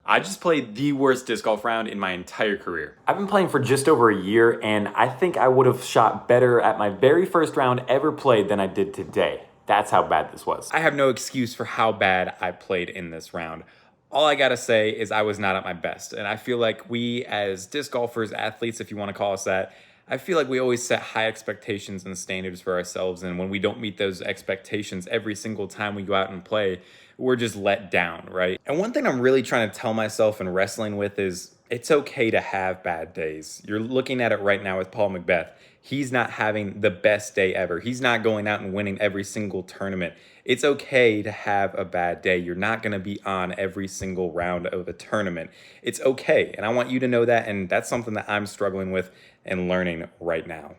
I just played the worst disc golf round in my entire career. I've been playing for just over a year, and I think I would have shot better at my very first round ever played than I did today. That's how bad this was. I have no excuse for how bad I played in this round. All I gotta say is I was not at my best, and I feel like we as disc golfers, athletes, if you wanna call us that, I feel like we always set high expectations and standards for ourselves, and when we don't meet those expectations every single time we go out and play, we're just let down, right? And one thing I'm really trying to tell myself and wrestling with is it's okay to have bad days. You're looking at it right now with Paul McBeth. He's not having the best day ever. He's not going out and winning every single tournament. It's okay to have a bad day. You're not going to be on every single round of a tournament. It's okay. And I want you to know that. And that's something that I'm struggling with and learning right now.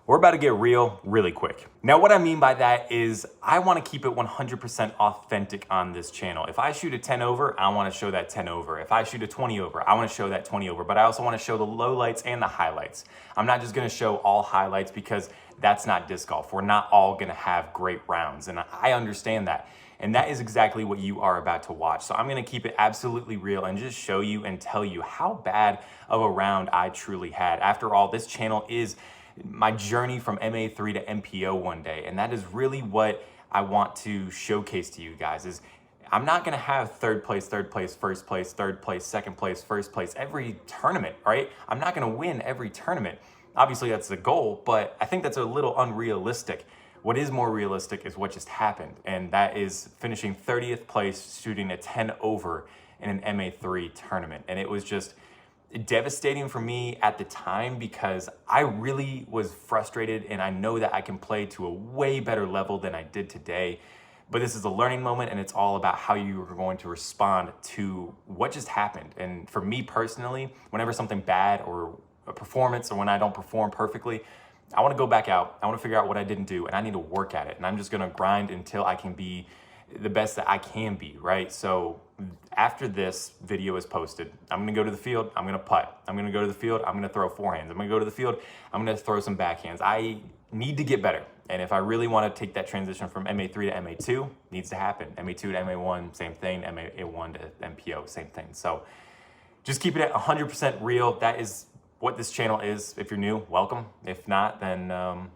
We're about to get real really quick. Now, what I mean by that is I want to keep it 100% authentic on this channel. If I shoot a 10 over, I want to show that 10 over. If I shoot a 20 over, I want to show that 20 over, but I also want to show the lowlights and the highlights. I'm not just going to show all highlights because that's not disc golf. We're not all going to have great rounds, and I understand that. And that is exactly what you are about to watch. So I'm going to keep it absolutely real and just show you and tell you how bad of a round I truly had. After all, this channel is my journey from MA3 to MPO one day. And that is really what I want to showcase to you guys is I'm not gonna have third place, first place, third place, second place, first place, every tournament, right? I'm not gonna win every tournament. Obviously that's the goal, but I think that's a little unrealistic. What is more realistic is what just happened. And that is finishing 30th place, shooting a 10 over in an MA3 tournament. And it was just devastating for me at the time because I really was frustrated, and I know that I can play to a way better level than I did today. But this is a learning moment, and it's all about how you are going to respond to what just happened. And for me personally, whenever something bad or a performance or when I don't perform perfectly, I want to go back out. I want to figure out what I didn't do, and I need to work at it. And I'm just going to grind until I can be the best that I can be, right? So after this video is posted, I'm gonna go to the field, I'm gonna putt. I'm gonna go to the field, I'm gonna throw forehands. I'm gonna go to the field, I'm gonna throw some backhands. I need to get better. And if I really wanna take that transition from MA3 to MA2, needs to happen. MA2 to MA1, same thing. MA1 to MPO, same thing. So just keep it at 100% real. That is what this channel is. If you're new, welcome. If not, then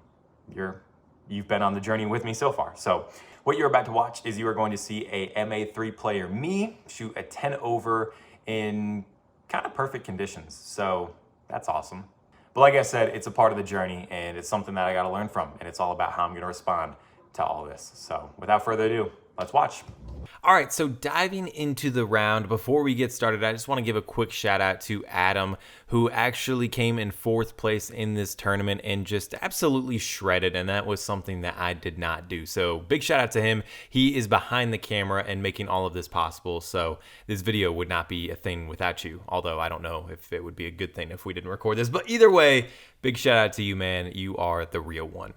you've been on the journey with me so far. So what you're about to watch is you are going to see a MA3 player, me, shoot a 10 over in kind of perfect conditions. So that's awesome. But like I said, it's a part of the journey, and it's something that I got to learn from, and it's all about how I'm going to respond to all this. So without further ado, let's watch. All right, so diving into the round, before we get started, I just want to give a quick shout out to Adam, who actually came in 4th place in this tournament and just absolutely shredded, and that was something that I did not do. So big shout out to him. He is behind the camera and making all of this possible, so this video would not be a thing without you, although I don't know if it would be a good thing if we didn't record this, but either way, big shout out to you, man. You are the real one.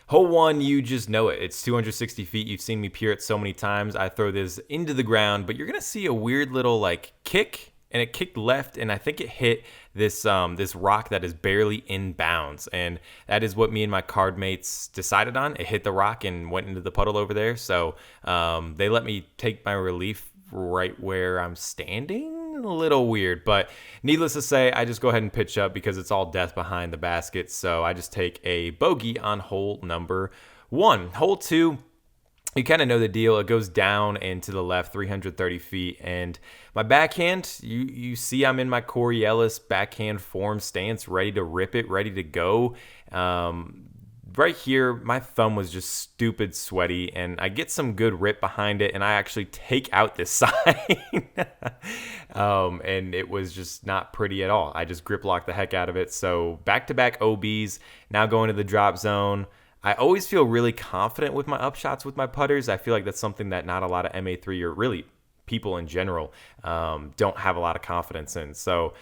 Hole 1, you just know it. It's 260 feet. You've seen me peer it so many times. I throw this into the ground, but you're going to see a weird little like kick, and it kicked left, and I think it hit this this rock that is barely in bounds, and that is what me and my card mates decided on. It hit the rock and went into the puddle over there, so they let me take my relief right where I'm standing. A little weird, but needless to say, I just go ahead and pitch up because it's all death behind the basket. So I just take a bogey on hole number 1. Hole 2, you kind of know the deal. It goes down and to the left 330 feet, and my backhand, you see I'm in my Corey Ellis backhand form stance, ready to rip it, ready to go. Right here, my thumb was just stupid sweaty, and I get some good rip behind it, and I actually take out this sign. And it was just not pretty at all. I just grip locked the heck out of it. So back-to-back OBs, now going to the drop zone. I always feel really confident with my upshots with my putters. I feel like that's something that not a lot of MA3 or really people in general don't have a lot of confidence in. So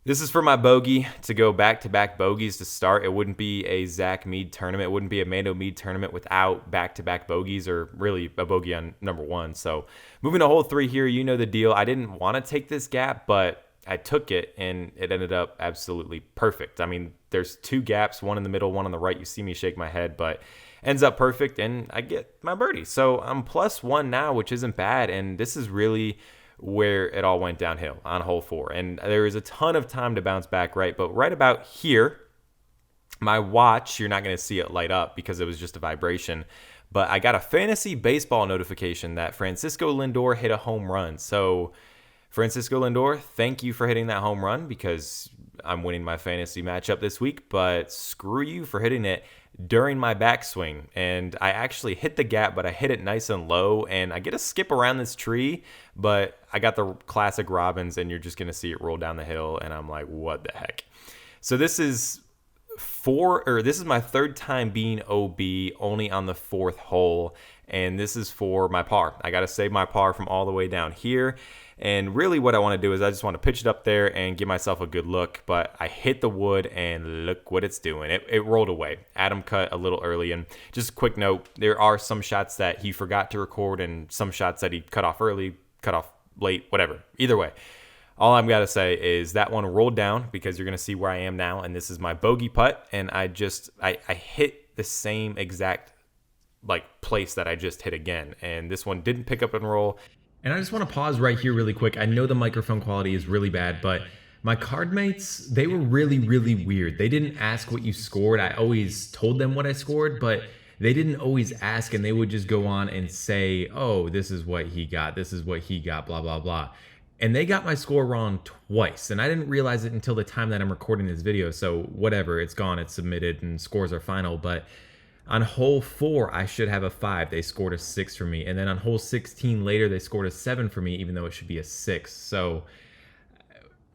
this is for my bogey to go back-to-back bogeys to start. It wouldn't be a Zach Meade tournament. It wouldn't be a MandoMeade tournament without back-to-back bogeys or really a bogey on number 1. So moving to hole 3 here, you know the deal. I didn't want to take this gap, but I took it, and it ended up absolutely perfect. I mean, there's 2 gaps, one in the middle, one on the right. You see me shake my head, but ends up perfect, and I get my birdie. So I'm +1 now, which isn't bad, and this is really where it all went downhill on hole 4. And there was a ton of time to bounce back, right? But right about here, my watch, you're not going to see it light up because it was just a vibration, but I got a fantasy baseball notification that Francisco Lindor hit a home run. So Francisco Lindor, thank you for hitting that home run because I'm winning my fantasy matchup this week, but screw you for hitting it during my backswing. And I actually hit the gap, but I hit it nice and low, and I get to skip around this tree, but I got the classic Robbins, and you're just going to see it roll down the hill, and I'm like, what the heck? So this is my third time being OB, only on the 4th hole, and this is for my par. I got to save my par from all the way down here. And really what I want to do is I just want to pitch it up there and give myself a good look. But I hit the wood and look what it's doing. It rolled away. Adam cut a little early. And just a quick note, there are some shots that he forgot to record and some shots that he cut off early, cut off late, whatever. Either way, all I'm got to say is that one rolled down because you're going to see where I am now. And this is my bogey putt. And I hit the same exact place that I just hit again. And this one didn't pick up and roll. And I just want to pause right here really quick. I know the microphone quality is really bad, but my card mates, they were really, really weird. They didn't ask what you scored. I always told them what I scored, but they didn't always ask, and they would just go on and say, oh, this is what he got. This is what he got, blah, blah, blah. And they got my score wrong twice, and I didn't realize it until the time that I'm recording this video. So whatever, it's gone, it's submitted, and scores are final. But on hole 4, I should have a 5. They scored a 6 for me. And then on hole 16 later, they scored a 7 for me, even though it should be a 6. So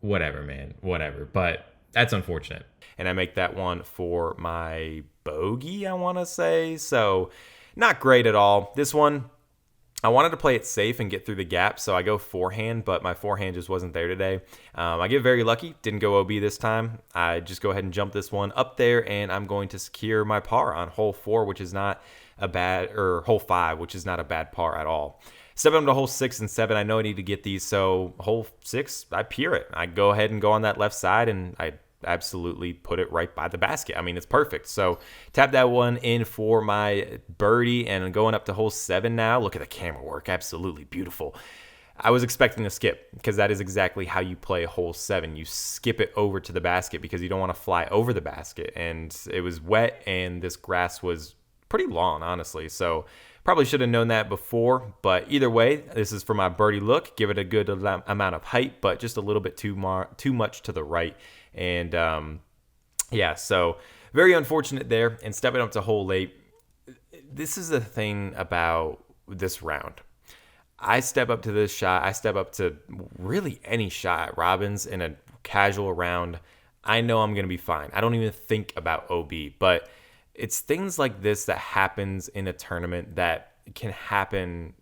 whatever, man, whatever. But that's unfortunate. And I make that one for my bogey, I want to say. So not great at all. This one, I wanted to play it safe and get through the gap, so I go forehand, but my forehand just wasn't there today. I get very lucky, didn't go OB this time. I just go ahead and jump this one up there, and I'm going to secure my par on hole 4, which is not a bad, or hole 5, which is not a bad par at all. Stepping up to hole 6 and 7, I know I need to get these, so hole 6, I pure it. I go ahead and go on that left side, and I absolutely put it right by the basket. I mean, it's perfect. So tap that one in for my birdie, and going up to hole 7 now. Look at the camera work. Absolutely beautiful. I was expecting to skip because that is exactly how you play hole 7. You skip it over to the basket because you don't want to fly over the basket. And it was wet, and this grass was pretty long, honestly. So probably should have known that before, but either way, this is for my birdie look. Give it a good amount of height, but just a little bit too much to the right. And yeah, so very unfortunate there. And stepping up to hole 8, this is the thing about this round. I step up to this shot. I step up to really any shot at Robbins in a casual round. I know I'm going to be fine. I don't even think about OB, but it's things like this that happens in a tournament that can happen.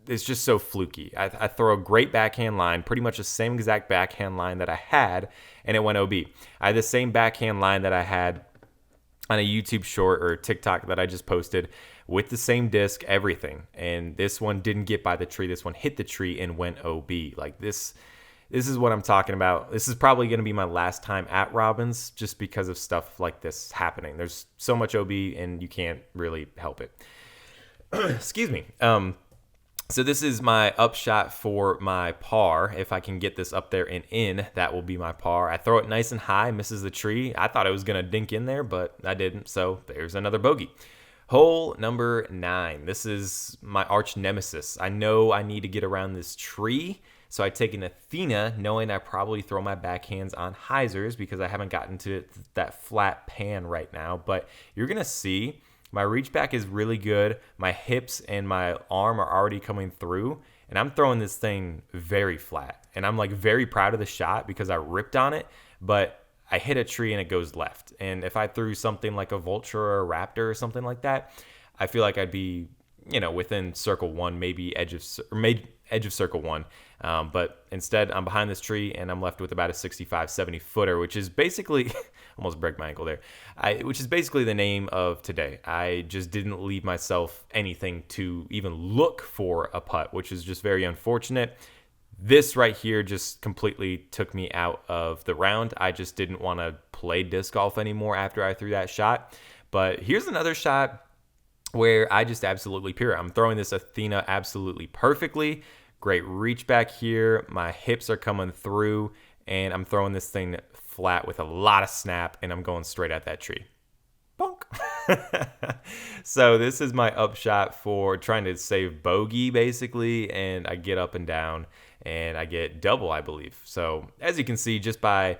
It's just so fluky. I throw a great backhand line, pretty much the same exact backhand line that I had, and it went OB. I had the same backhand line that I had on a YouTube short or TikTok that I just posted with the same disc, everything. And this one didn't get by the tree. This one hit the tree and went OB. Like this is what I'm talking about. This is probably going to be my last time at Robbins just because of stuff like this happening. There's so much OB and you can't really help it. Excuse me. So this is my upshot for my par. If I can get this up there and in, that will be my par. I throw it nice and high, misses the tree. I thought it was going to dink in there, but I didn't. So there's another bogey. Hole number 9. This is my arch nemesis. I know I need to get around this tree. So I take an Athena, knowing I probably throw my backhands on hyzers because I haven't gotten to that flat pan right now. But you're going to see my reach back is really good. My hips and my arm are already coming through, and I'm throwing this thing very flat. And I'm like very proud of the shot because I ripped on it, but I hit a tree and it goes left. And if I threw something like a vulture or a raptor or something like that, I feel like I'd be, within circle 1, maybe edge of circle 1. But instead, I'm behind this tree and I'm left with about a 65, 70 footer, which is basically almost break my ankle there. Which is basically the name of today. I just didn't leave myself anything to even look for a putt, which is just very unfortunate. This right here just completely took me out of the round. I just didn't want to play disc golf anymore after I threw that shot. But here's another shot where I just absolutely pure. I'm throwing this Athena absolutely perfectly. Great reach back here. My hips are coming through, and I'm throwing this thing flat with a lot of snap, and I'm going straight at that tree. Bonk. So this is my upshot for trying to save bogey, basically, and I get up and down, and I get double, I believe. So as you can see, just by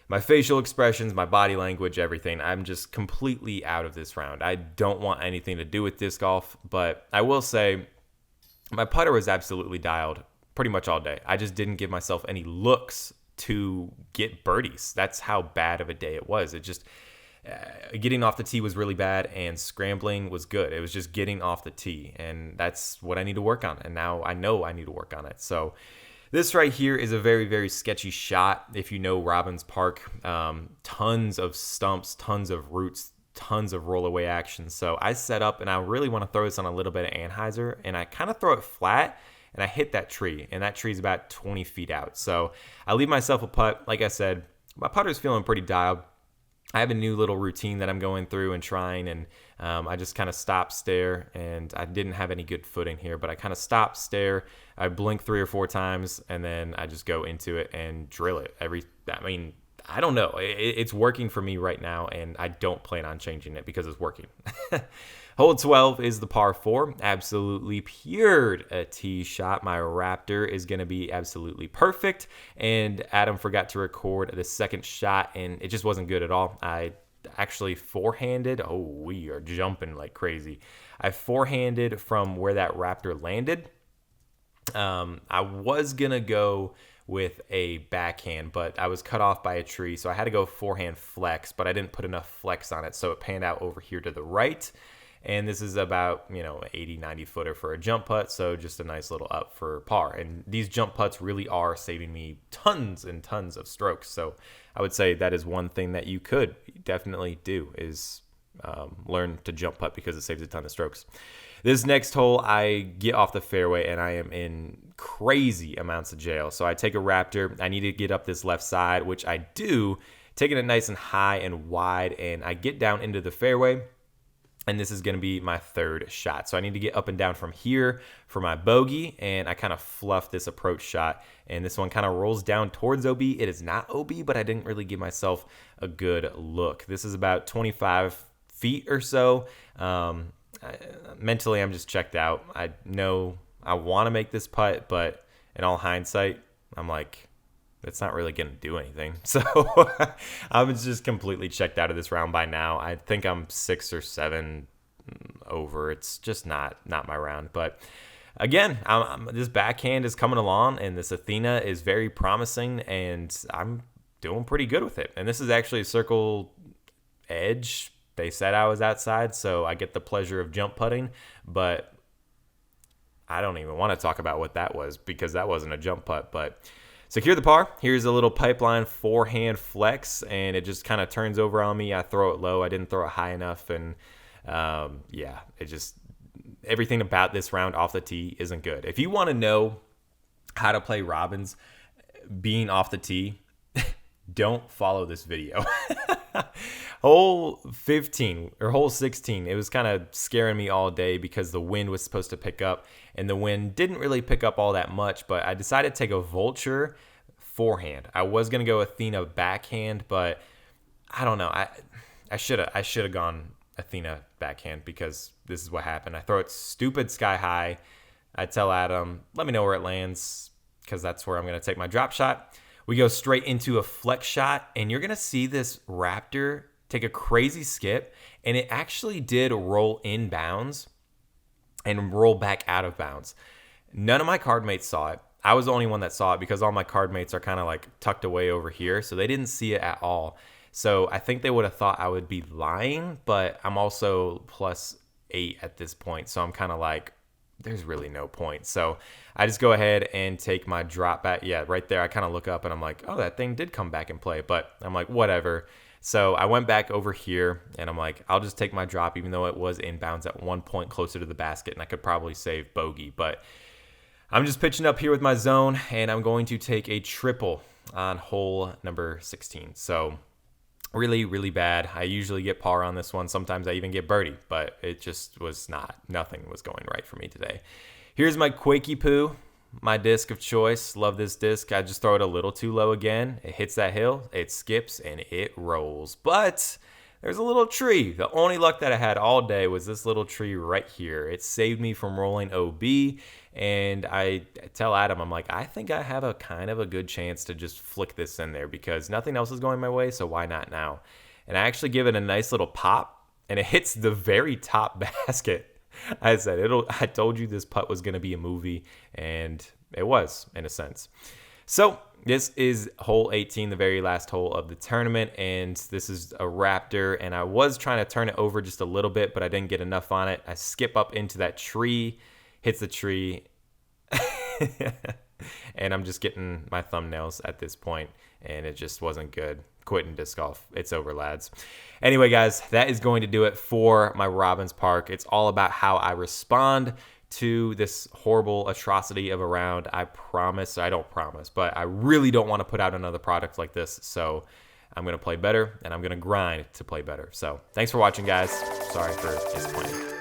my facial expressions, my body language, everything, I'm just completely out of this round. I don't want anything to do with disc golf, but I will say my putter was absolutely dialed pretty much all day. I just didn't give myself any looks to get birdies. That's how bad of a day it was. It just, getting off the tee was really bad, and scrambling was good. It was just getting off the tee, and that's what I need to work on. And now I know I need to work on it. So this right here is a very, very sketchy shot. If you know Robbins Park, tons of stumps, tons of roots, tons of rollaway action. So I set up, and I really want to throw this on a little bit of Anheuser, and I kind of throw it flat, and I hit that tree, and that tree's about 20 feet out. So I leave myself a putt. Like I said, my putter's feeling pretty dialed. I have a new little routine that I'm going through and trying, and I just kind of stop, stare, and I didn't have any good footing here, but I kind of stop, stare, I blink 3 or 4 times, and then I just go into it and drill it. I don't know. It's working for me right now, and I don't plan on changing it because it's working. Hole 12 is the par 4. Absolutely pured a tee shot. My Raptor is going to be absolutely perfect. And Adam forgot to record the second shot, and it just wasn't good at all. I actually forehanded. Oh, we are jumping like crazy. I forehanded from where that Raptor landed. I was going to go with a backhand, but I was cut off by a tree, so I had to go forehand flex, but I didn't put enough flex on it, so it panned out over here to the right. And this is about, 80, 90 footer for a jump putt, so just a nice little up for par. And these jump putts really are saving me tons and tons of strokes. So I would say that is one thing that you could definitely do is learn to jump putt because it saves a ton of strokes. This next hole, I get off the fairway, and I am in crazy amounts of jail. So I take a Raptor. I need to get up this left side, which I do, taking it nice and high and wide, and I get down into the fairway. And this is going to be my third shot. So I need to get up and down from here for my bogey, and I kind of fluff this approach shot. And this one kind of rolls down towards OB. It is not OB, but I didn't really give myself a good look. This is about 25 feet or so. Mentally, I'm just checked out. I know I want to make this putt, but in all hindsight, I'm like, it's not really going to do anything. So I'm just completely checked out of this round by now. I think I'm 6 or 7 over. It's just not my round. But again, this backhand is coming along, and this Athena is very promising, and I'm doing pretty good with it. And this is actually a circle edge. They said I was outside, so I get the pleasure of jump putting, but I don't even want to talk about what that was because that wasn't a jump putt. But secure the par. Here's a little pipeline forehand flex, and it just kind of turns over on me. I throw it low. I didn't throw it high enough, and it just everything about this round off the tee isn't good. If you want to know how to play Robbins being off the tee, don't follow this video. Hole 15 or hole 16, it was kind of scaring me all day because the wind was supposed to pick up, and the wind didn't really pick up all that much, but I decided to take a vulture forehand. I was going to go Athena backhand, but I don't know. I should have gone Athena backhand because this is what happened. I throw it stupid sky high. I tell Adam, let me know where it lands because that's where I'm going to take my drop shot. We go straight into a flex shot, and you're going to see this Raptor take a crazy skip, and it actually did roll inbounds and roll back out of bounds. None of my card mates saw it. I was the only one that saw it because all my card mates are kind of like tucked away over here, so they didn't see it at all. So I think they would have thought I would be lying, but I'm also +8 at this point, so I'm kind of like, there's really no point. So I just go ahead and take my drop back. Yeah, right there, I kind of look up and I'm like, oh, that thing did come back and play. But I'm like, whatever. So I went back over here and I'm like, I'll just take my drop, even though it was inbounds at one point closer to the basket and I could probably save bogey. But I'm just pitching up here with my zone, and I'm going to take a triple on hole number 16. So really, really bad. I usually get par on this one. Sometimes I even get birdie, but it just was nothing was going right for me today. Here's my Quakey Poo. my disc of choice. Love this disc. I just throw it a little too low again. It hits that hill, it skips, and it rolls. But there's a little tree. The only luck that I had all day was this little tree right here. It saved me from rolling OB, and I tell Adam, I'm like, I think I have a kind of a good chance to just flick this in there because nothing else is going my way, so why not now? And I actually give it a nice little pop, and it hits the very top basket. I said, I told you this putt was going to be a movie, and it was, in a sense. So this is hole 18, the very last hole of the tournament, and this is a Raptor, and I was trying to turn it over just a little bit, but I didn't get enough on it. I skip up into that tree, hits the tree, and I'm just getting my thumbnails at this point, and it just wasn't good. Quitting disc golf. It's over, lads. Anyway, guys, that is going to do it for my Robbins Park. It's all about how I respond to this horrible atrocity of a round. I don't promise, but I really don't want to put out another product like this. So I'm going to play better, and I'm going to grind to play better. So thanks for watching, guys. Sorry for disappointing.